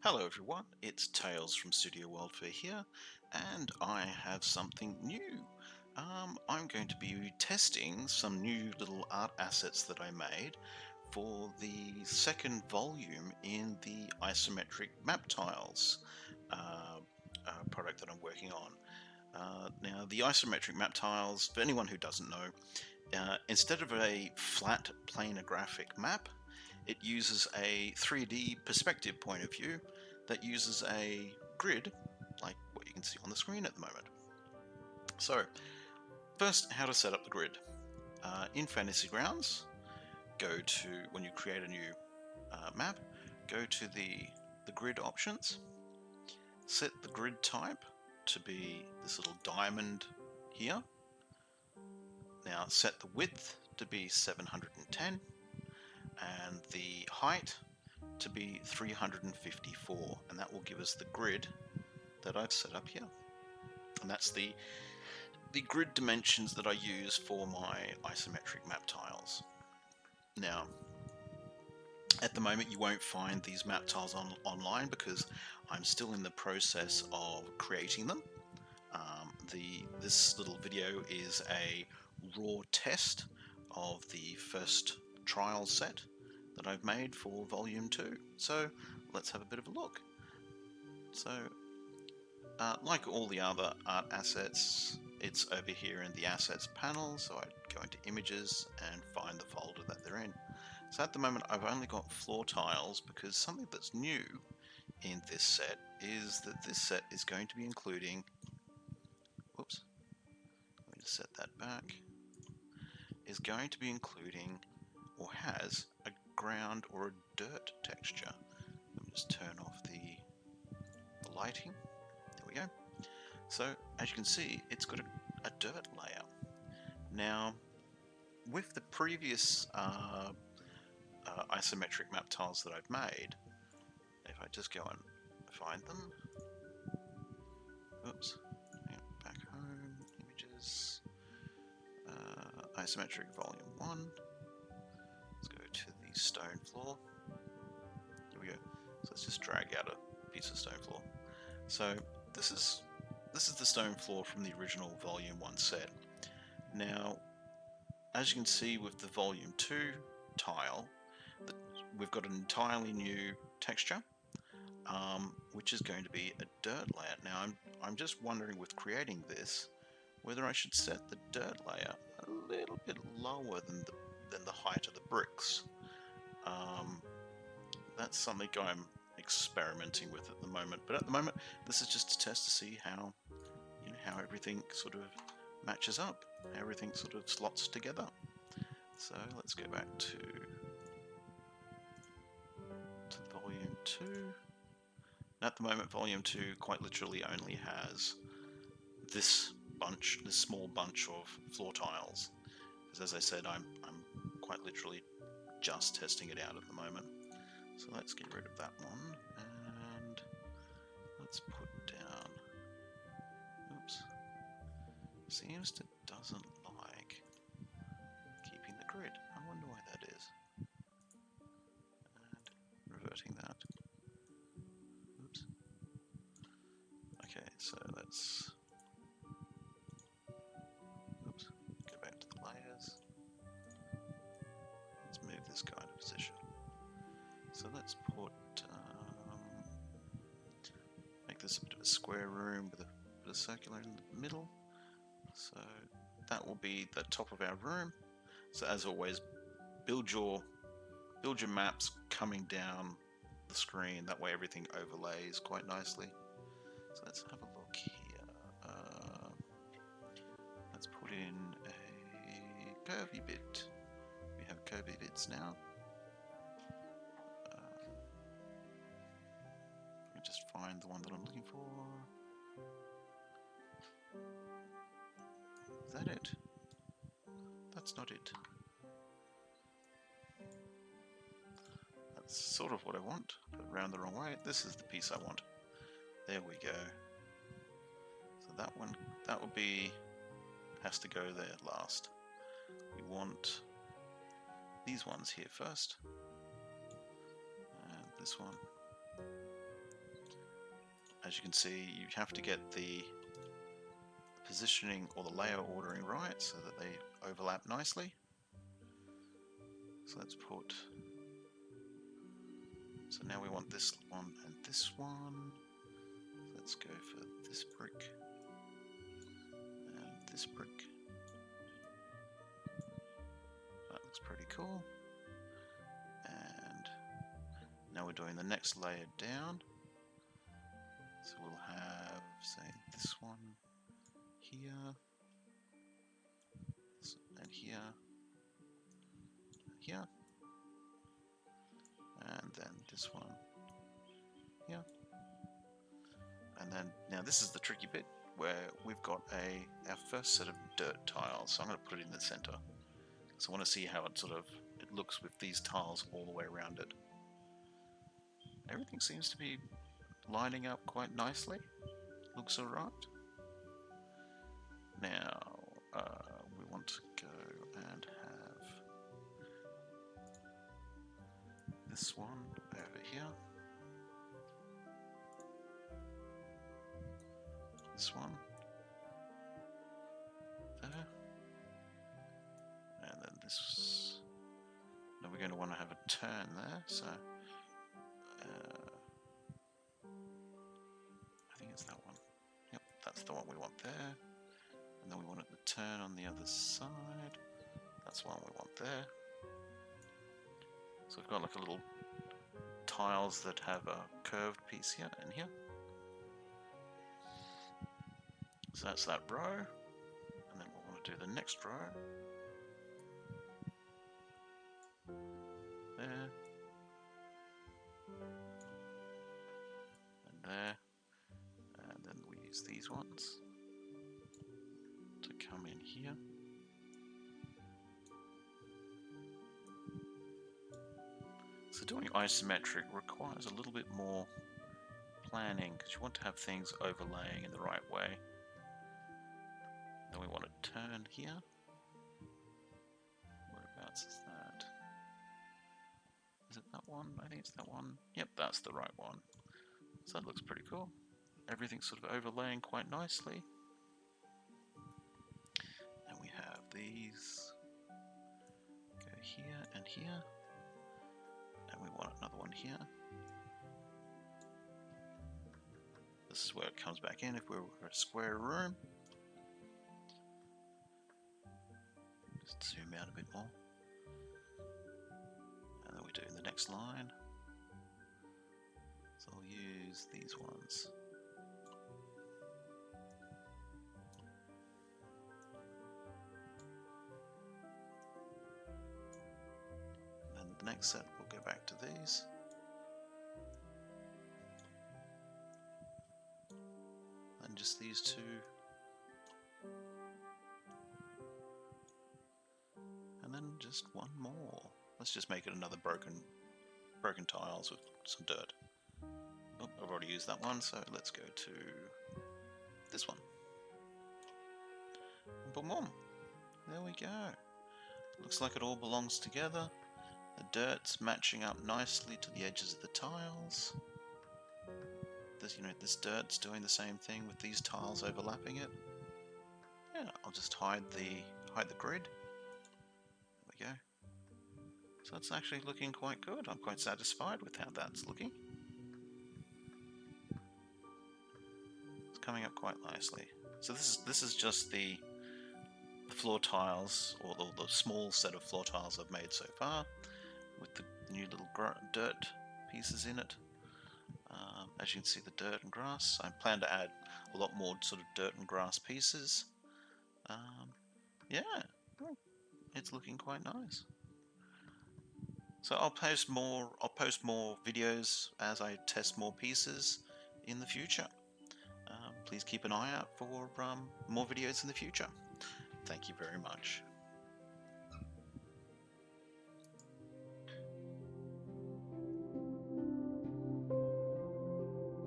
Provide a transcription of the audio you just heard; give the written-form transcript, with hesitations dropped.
Hello everyone, it's Tailz from Studio Worldfare here, and I have something new. I'm going to be testing some new little art assets that I made for the second volume in the Isometric Map Tiles product that I'm working on. Now, the Isometric Map Tiles, for anyone who doesn't know, instead of a flat planographic map, it uses a 3D perspective point of view that uses a grid, like what you can see on the screen at the moment. So, first, how to set up the grid. In Fantasy Grounds, when you create a new map, go to the grid options, set the grid type to be this little diamond here. Now set the width to be 710 and the height to be 354, and that will give us the grid that I've set up here. And that's the grid dimensions that I use for my isometric map tiles. Now, at the moment you won't find these map tiles online because I'm still in the process of creating them. This little video is a raw test of the first trial set that I've made for volume 2. So let's have a bit of a look. So like all the other art assets, it's over here in the assets panel, so I'd go into images and find the folder that they're in. So at the moment I've only got floor tiles because something that's new in this set is that this set is going to be including, whoops, let me just set that back, is going to be including or has a ground or a dirt texture. Let me just turn off the lighting. There we go. So as you can see, it's got a dirt layer. Now, with the previous isometric map tiles that I've made, if I just go and find them, oops, back home, images, isometric volume 1, let's go to the stone floor. Here we go. So let's just drag out a piece of stone floor. So this is the stone floor from the original volume 1 set. Now, as you can see with the volume 2 tile, we've got an entirely new texture, which is going to be a dirt layer. Now I'm just wondering, with creating this, whether I should set the dirt layer a little bit lower than the height of the bricks. That's something I'm experimenting with at the moment, but at the moment this is just a test to see how everything sort of matches up, how everything sort of slots together. So let's go back to volume 2. At the moment, volume 2 quite literally only has this small bunch of floor tiles, because as I said, I'm quite literally just testing it out at the moment. So let's get rid of that one, and let's put down, oops, seems to doesn't like keeping the grid. I wonder why that is. And reverting that. Oops. Okay, so let's, oops, go back to the layers. Let's move this guy into position. So let's put, make this a bit of a square room with a bit of circular in the middle. So that will be the top of our room. So as always, build your maps coming down the screen. That way everything overlays quite nicely. So let's have a look here. Let's put in a curvy bit. We have curvy bits now. Let me just find the one that I'm looking for. Is that it? That's not it. That's sort of what I want, but round the wrong way. This is the piece I want. There we go. So that one, that will be, has to go there last. We want these ones here first. And this one. as you can see, you have to get the positioning or the layer ordering right so that they overlap nicely. So let's put, so now we want this one and this one. Let's go for this brick and this brick. That looks pretty cool. And now we're doing the next layer down. So we'll have, say, this one here, and here, and here, and then this one here. And then, now this is the tricky bit, where we've got our first set of dirt tiles. So I'm going to put it in the center. So I want to see how it it looks with these tiles all the way around it. Everything seems to be lining up quite nicely. Looks alright. Now, we want to go and have this one over here. This one there. And then this. Now we're going to want to have a turn there, so I think it's that one. Yep, that's the one we want there. And then we want it to turn on the other side. That's the one we want there. So we've got like a little tiles that have a curved piece here and here. So that's that row. And then we'll want to do the next row. There. And there. And then we use these ones to come in here. So doing isometric requires a little bit more planning because you want to have things overlaying in the right way. Then we want to turn here. Whereabouts is that? Is it that one? I think it's that one. Yep, that's the right one. So that looks pretty cool. Everything's sort of overlaying quite nicely. And we have these go here and here. And we want another one here. This is where it comes back in if we're a square room. Just zoom out a bit more. And then we do the next line. So I'll use these ones. And then the next set we'll go back to these. And just these two. And then just one more. Let's just make it another broken tiles with some dirt. Oh, I've already used that one, so let's go to this one. And boom. There we go. Looks like it all belongs together. The dirt's matching up nicely to the edges of the tiles. This dirt's doing the same thing with these tiles overlapping it. Yeah, I'll just hide the grid. There we go. So it's actually looking quite good. I'm quite satisfied with how that's looking. It's coming up quite nicely. So this is just the floor tiles, or the small set of floor tiles I've made so far, with the new little dirt pieces in it. As you can see, the dirt and grass. I plan to add a lot more sort of dirt and grass pieces. Yeah, it's looking quite nice. So I'll post more videos as I test more pieces in the future. Please keep an eye out for more videos in the future. Thank you very much.